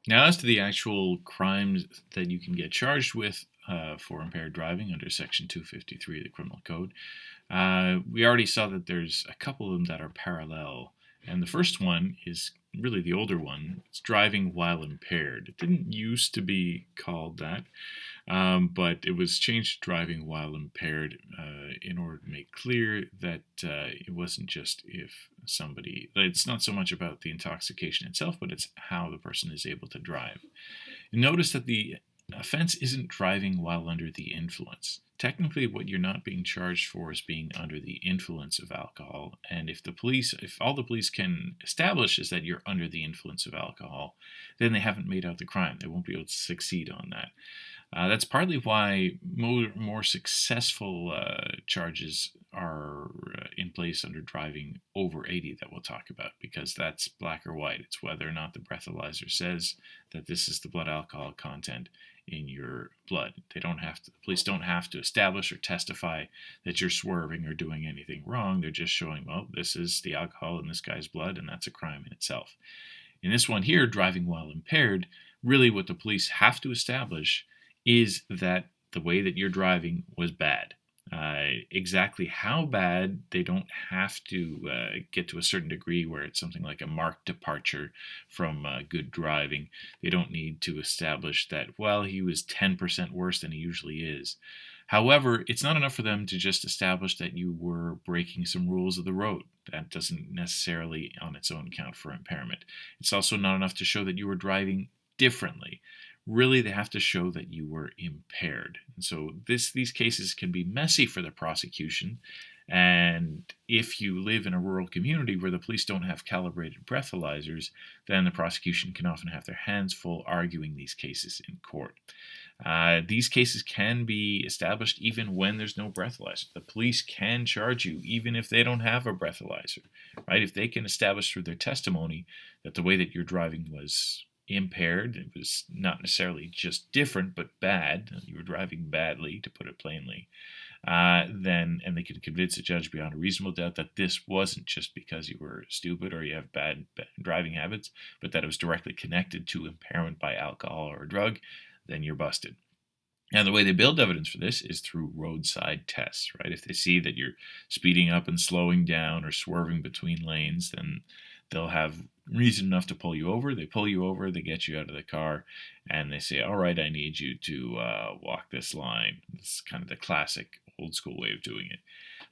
Now, as to the actual crimes that you can get charged with for impaired driving under Section 253 of the Criminal Code, we already saw that there's a couple of them that are parallel. And the first one is really the older one. It's driving while impaired. It didn't used to be called that, but it was changed to driving while impaired in order to make clear that it wasn't just if somebody, it's not so much about the intoxication itself, but it's how the person is able to drive. And notice that the offense isn't driving while under the influence. Technically, what you're not being charged for is being under the influence of alcohol. And if all the police can establish is that you're under the influence of alcohol, then they haven't made out the crime. They won't be able to succeed on that. That's partly why more successful charges are in place under driving over 80 that we'll talk about, because that's black or white. It's whether or not the breathalyzer says that this is the blood alcohol content in your blood. The police don't have to establish or testify that you're swerving or doing anything wrong. They're just showing, well, this is the alcohol in this guy's blood, and that's a crime in itself. In this one here, driving while impaired, really what the police have to establish is that the way that you're driving was bad. Exactly how bad, they don't have to get to a certain degree where it's something like a marked departure from good driving. They don't need to establish that, well, he was 10% worse than he usually is. However, it's not enough for them to just establish that you were breaking some rules of the road. That doesn't necessarily on its own count for impairment. It's also not enough to show that you were driving differently. Really, they have to show that you were impaired. And so these cases can be messy for the prosecution. And if you live in a rural community where the police don't have calibrated breathalyzers, then the prosecution can often have their hands full arguing these cases in court. These cases can be established even when there's no breathalyzer. The police can charge you even if they don't have a breathalyzer, right? If they can establish through their testimony that the way that you're driving was impaired, it was not necessarily just different, but bad, you were driving badly, to put it plainly, then, and they can convince a judge beyond a reasonable doubt that this wasn't just because you were stupid or you have bad driving habits, but that it was directly connected to impairment by alcohol or a drug, then you're busted. And the way they build evidence for this is through roadside tests, right? If they see that you're speeding up and slowing down or swerving between lanes, then they'll have reason enough to pull you over. They pull you over, they get you out of the car, and they say, all right, I need you to walk this line. It's kind of the classic old school way of doing it.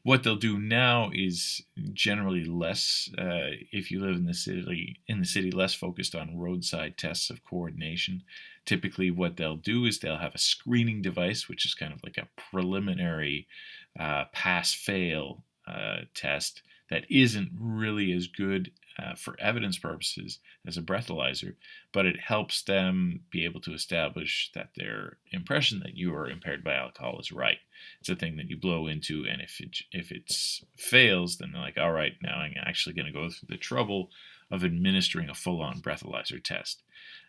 What they'll do now is generally less, if you live in the city, less focused on roadside tests of coordination. Typically, what they'll do is they'll have a screening device, which is kind of like a preliminary pass-fail test that isn't really as good for evidence purposes as a breathalyzer, but it helps them be able to establish that their impression that you are impaired by alcohol is right. It's a thing that you blow into, and if it fails, then they're like, all right, now I'm actually going to go through the trouble of administering a full-on breathalyzer test.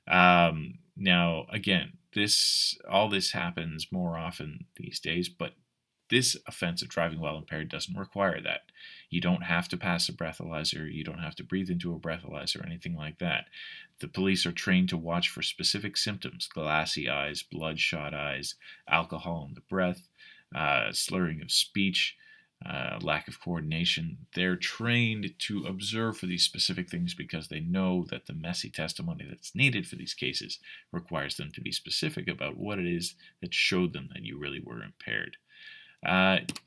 Now, again, all this happens more often these days, but this offense of driving while impaired doesn't require that. You don't have to pass a breathalyzer. You don't have to breathe into a breathalyzer or anything like that. The police are trained to watch for specific symptoms: glassy eyes, bloodshot eyes, alcohol in the breath, slurring of speech, lack of coordination. They're trained to observe for these specific things because they know that the messy testimony that's needed for these cases requires them to be specific about what it is that showed them that you really were impaired.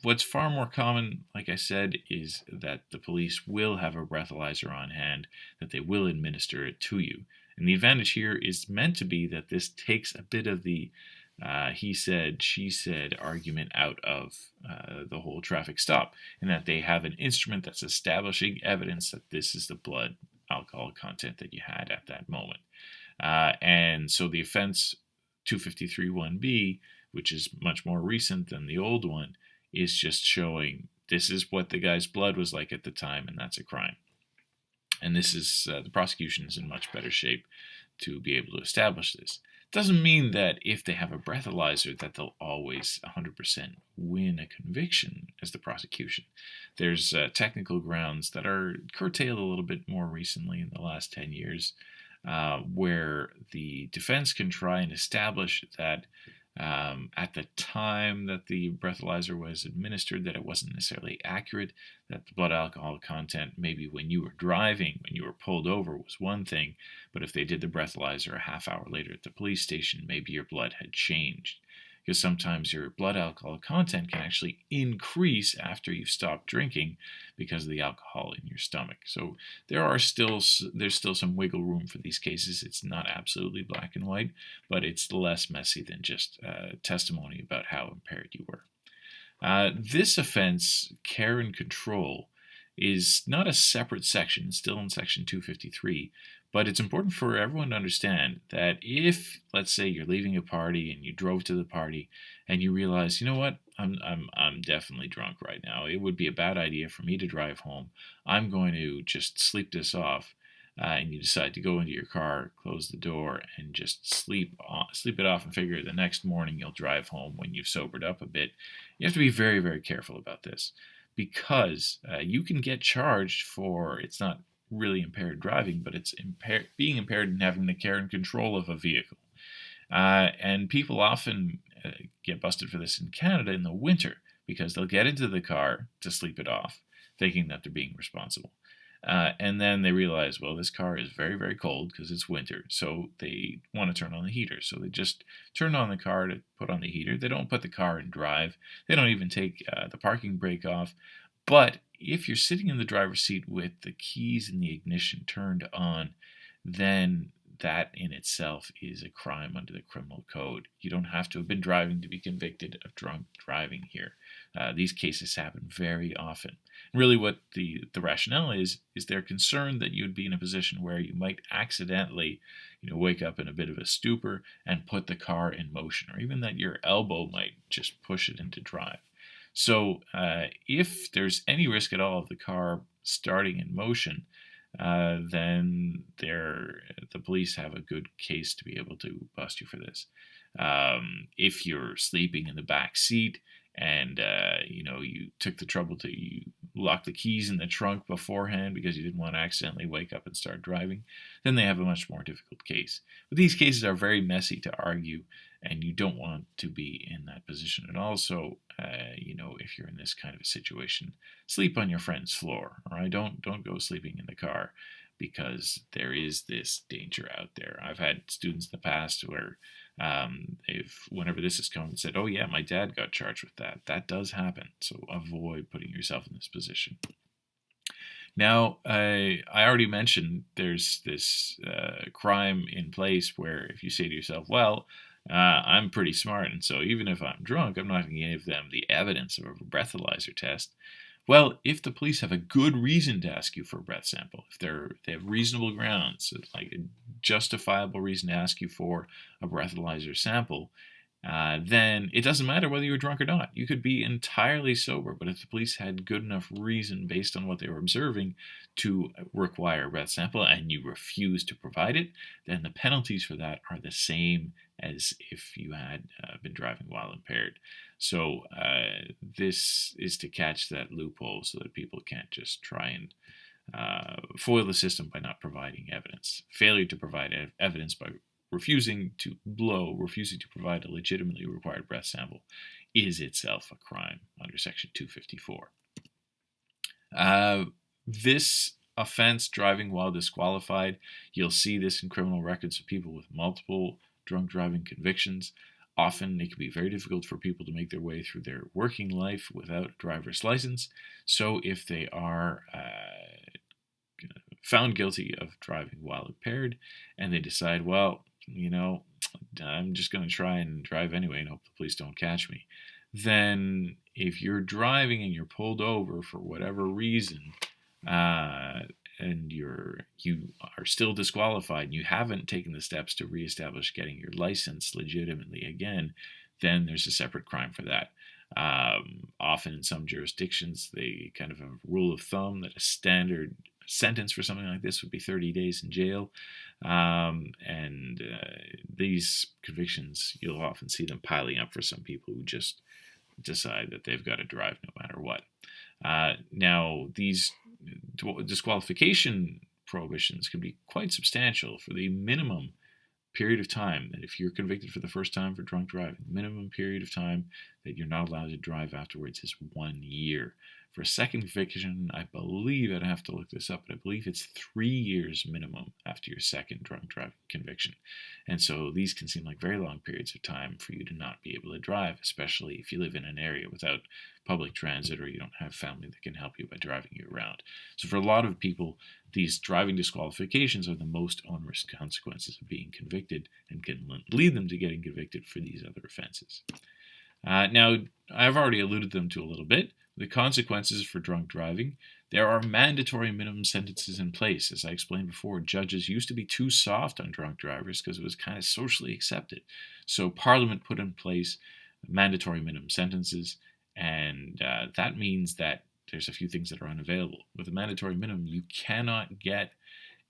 What's far more common, like I said, is that the police will have a breathalyzer on hand, that they will administer it to you. And the advantage here is meant to be that this takes a bit of the he said, she said argument out of the whole traffic stop, and that they have an instrument that's establishing evidence that this is the blood alcohol content that you had at that moment. And so the offense 253(1)B, which is much more recent than the old one, is just showing this is what the guy's blood was like at the time, and that's a crime. And this is the prosecution is in much better shape to be able to establish this. Doesn't mean that if they have a breathalyzer that they'll always 100% win a conviction as the prosecution. There's technical grounds that are curtailed a little bit more recently in the last 10 years. where the defense can try and establish that at the time that the breathalyzer was administered, that it wasn't necessarily accurate, that the blood alcohol content, maybe when you were driving, when you were pulled over, was one thing, but if they did the breathalyzer a half hour later at the police station, maybe your blood had changed. Because sometimes your blood alcohol content can actually increase after you've stopped drinking because of the alcohol in your stomach. So there's still some wiggle room for these cases. It's not absolutely black and white, but it's less messy than just testimony about how impaired you were. This offense, care and control, is not a separate section, it's still in section 253, but it's important for everyone to understand that if, let's say, you're leaving a party and you drove to the party and you realize, you know what, I'm definitely drunk right now. It would be a bad idea for me to drive home. I'm going to just sleep this off. And you decide to go into your car, close the door, and just sleep it off, and figure the next morning you'll drive home when you've sobered up a bit. You have to be very, very careful about this because you can get charged for, it's not really impaired driving, but it's being impaired and having the care and control of a vehicle. And people often get busted for this in Canada in the winter because they'll get into the car to sleep it off, thinking that they're being responsible. And then they realize, well, this car is very, very cold because it's winter, so they want to turn on the heater. So they just turn on the car to put on the heater. They don't put the car in drive. They don't even take the parking brake off. But if you're sitting in the driver's seat with the keys in the ignition turned on, then that in itself is a crime under the criminal code. You don't have to have been driving to be convicted of drunk driving here. These cases happen very often. Really what the rationale is they're concerned that you'd be in a position where you might accidentally wake up in a bit of a stupor and put the car in motion, or even that your elbow might just push it into drive. So if there's any risk at all of the car starting in motion, then the police have a good case to be able to bust you for this. If you're sleeping in the back seat and you took the trouble to lock the keys in the trunk beforehand because you didn't want to accidentally wake up and start driving, then they have a much more difficult case. But these cases are very messy to argue, and you don't want to be in that position. And also, if you're in this kind of a situation, sleep on your friend's floor. All right, don't go sleeping in the car, because there is this danger out there. I've had students in the past where whenever this has come, said, "Oh yeah, my dad got charged with that." That does happen, so avoid putting yourself in this position. Now, I already mentioned there's this crime in place where if you say to yourself, well, I'm pretty smart, and so even if I'm drunk, I'm not going to give them the evidence of a breathalyzer test. Well, if the police have a good reason to ask you for a breath sample, if they have reasonable grounds, like a justifiable reason to ask you for a breathalyzer sample, then it doesn't matter whether you were drunk or not. You could be entirely sober, but if the police had good enough reason based on what they were observing to require a breath sample and you refuse to provide it, then the penalties for that are the same as if you had been driving while impaired. So this is to catch that loophole so that people can't just try and foil the system by not providing evidence. Failure to provide evidence by refusing to provide a legitimately required breath sample is itself a crime under Section 254. This offense, driving while disqualified, you'll see this in criminal records of people with multiple drunk driving convictions. Often it can be very difficult for people to make their way through their working life without a driver's license. So if they are found guilty of driving while impaired and they decide, well, I'm just going to try and drive anyway and hope the police don't catch me, then if you're driving and you're pulled over for whatever reason, and you are still disqualified and you haven't taken the steps to reestablish getting your license legitimately again, then there's a separate crime for that. Often in some jurisdictions, they kind of have a rule of thumb that a standard sentence for something like this would be 30 days in jail. And these convictions, you'll often see them piling up for some people who just decide that they've got to drive no matter what. Now, these disqualification prohibitions can be quite substantial. For the minimum period of time that if you're convicted for the first time for drunk driving, the minimum period of time that you're not allowed to drive afterwards is 1 year. For a second conviction, I believe, I'd have to look this up, but I believe it's 3 years minimum after your second drunk driving conviction. And so these can seem like very long periods of time for you to not be able to drive, especially if you live in an area without public transit or you don't have family that can help you by driving you around. So for a lot of people, these driving disqualifications are the most onerous consequences of being convicted and can lead them to getting convicted for these other offenses. Now, I've already alluded them to a little bit. The consequences for drunk driving. There are mandatory minimum sentences in place. As I explained before, judges used to be too soft on drunk drivers because it was kind of socially accepted. So Parliament put in place mandatory minimum sentences, and that means that there's a few things that are unavailable. With a mandatory minimum, you cannot get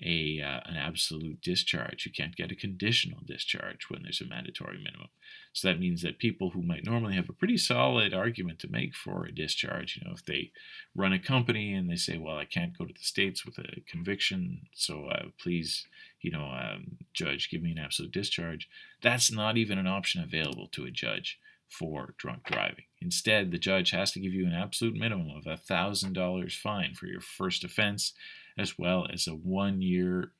an absolute discharge. You can't get a conditional discharge when there's a mandatory minimum. So that means that people who might normally have a pretty solid argument to make for a discharge, if they run a company and they say, well, I can't go to the States with a conviction, so please, judge, give me an absolute discharge. That's not even an option available to a judge for drunk driving. Instead, the judge has to give you an absolute minimum of $1,000 fine for your first offense, as well as a 1 year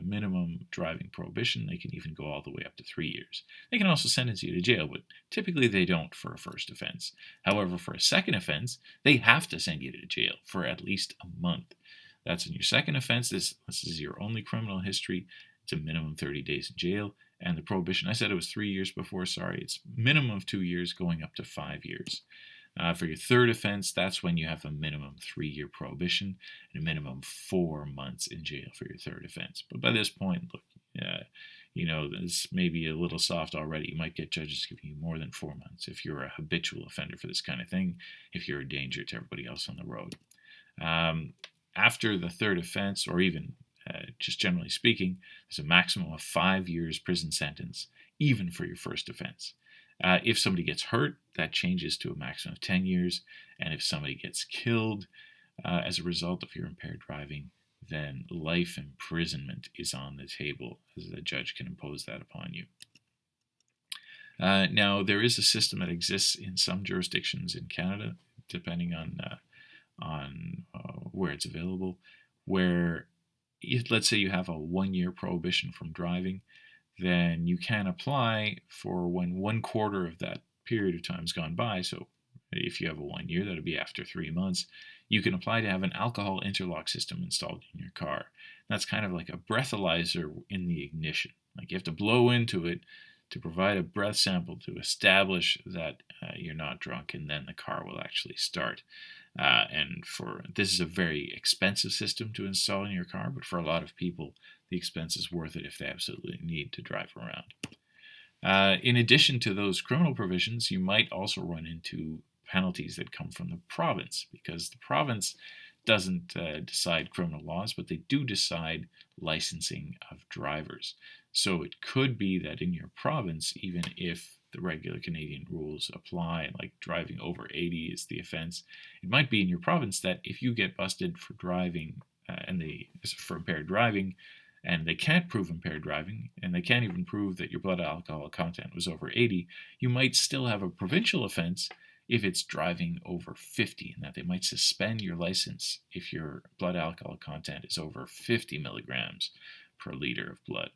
minimum driving prohibition. They can even go all the way up to 3 years. They can also sentence you to jail, but typically they don't for a first offense. However, for a second offense, they have to send you to jail for at least a month. That's in your second offense. This is your only criminal history. It's a minimum 30 days in jail. And the prohibition, I said it was 3 years before, sorry, it's minimum of 2 years going up to 5 years. For your third offense, that's when you have a minimum 3-year prohibition and a minimum 4 months in jail for your third offense. But by this point, look, this may be a little soft already. You might get judges giving you more than 4 months if you're a habitual offender for this kind of thing, if you're a danger to everybody else on the road. After the third offense, or even just generally speaking, there's a maximum of 5 years prison sentence, even for your first offense. If somebody gets hurt, that changes to a maximum of 10 years. And if somebody gets killed as a result of your impaired driving, then life imprisonment is on the table, as the judge can impose that upon you. Now, there is a system that exists in some jurisdictions in Canada, depending on where it's available, where let's say you have a 1 year prohibition from driving, then you can apply for when 1/4 of that period of time has gone by. So if you have a 1 year, that'll be after 3 months. You can apply to have an alcohol interlock system installed in your car. That's kind of like a breathalyzer in the ignition. Like you have to blow into it to provide a breath sample to establish that you're not drunk, and then the car will actually start. This is a very expensive system to install in your car, but for a lot of people, the expense is worth it if they absolutely need to drive around. In addition to those criminal provisions, you might also run into penalties that come from the province, because the province doesn't decide criminal laws, but they do decide licensing of drivers. So it could be that in your province, even if the regular Canadian rules apply, like driving over 80 is the offense, it might be in your province that if you get busted for driving for impaired driving, and they can't prove impaired driving, and they can't even prove that your blood alcohol content was over 80, you might still have a provincial offense if it's driving over 50, and that they might suspend your license if your blood alcohol content is over 50 milligrams per liter of blood.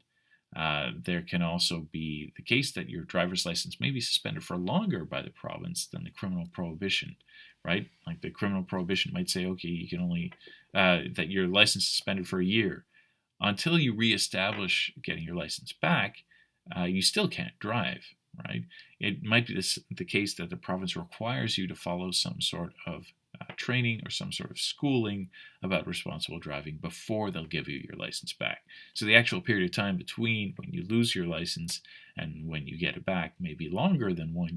There can also be the case that your driver's license may be suspended for longer by the province than the criminal prohibition, right? Like the criminal prohibition might say, okay, you can only, that your license is suspended for a year. Until you reestablish getting your license back, you still can't drive, right? It might be the case that the province requires you to follow some sort of training or some sort of schooling about responsible driving before they'll give you your license back. So the actual period of time between when you lose your license and when you get it back may be longer than 1 year.